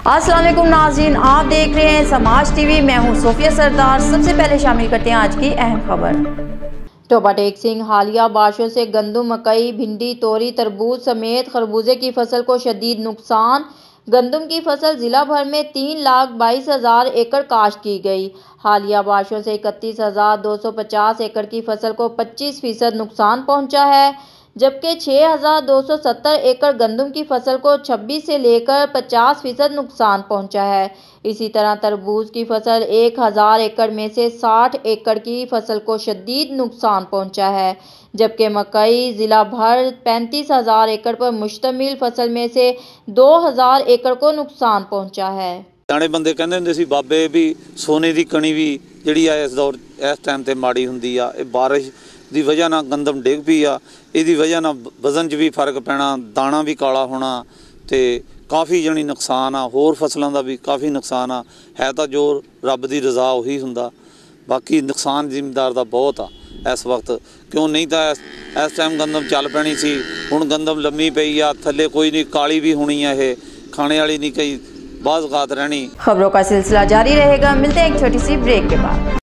अस्सलाम वालेकुम नाज़रीन, आप देख रहे हैं समाज टीवी। मैं हूं सोफिया सरदार। सबसे पहले शामिल करते हैं आज की अहम खबर। टोबा टेक सिंह हालिया बारिशों से गंदम, मकई, भिंडी, तोरी, तरबूज समेत खरबूजे की फसल को शदीद नुकसान। गंदम की फसल जिला भर में 3,22,000 एकड़ काश्त की गई। हालिया बारिशों से 31,250 एकड़ की फसल को 25% नुकसान पहुंचा है, जबकि 6,270 एकड़ गंदम की फसल को 26 से लेकर 50% नुकसान पहुंचा है। इसी तरह तरबूज की फसल 1,000 एकड़ में से 60 एकड़ की फसल को शदीद नुकसान पहुंचा है, जबकि मकई जिला भर 35,000 एकड़ पर मुश्तमिल फसल में से 2,000 एकड़ को नुकसान पहुंचा है। जाने बंदे कहंदे हुंदे सी बाबे भी सोने की कणी भी जिहड़ी आ इस टाइम ते माड़ी हुंदी आ। ये बारिश की वजह नाल गंदम डिग पई आ, इहदी वजह नाल वजन च भी फर्क पैना, दाना भी काला होना ते काफ़ी जणी नुकसान आ। होर फसलों का भी काफ़ी नुकसान आ। है तो जो रब की रज़ा उही हुंदा, बाकी नुकसान जिमीदार का बहुत आ इस वक्त। क्यों नहीं तो इस टाइम गंदम चल पैनी सी। हुण गंदम लम्मी पई आ, थल्ले कोई नहीं, काली भी होनी है, ये खाने वाली नहीं, कई बाज़ रहनी। खबरों का सिलसिला जारी रहेगा। मिलते हैं एक छोटी सी ब्रेक के बाद।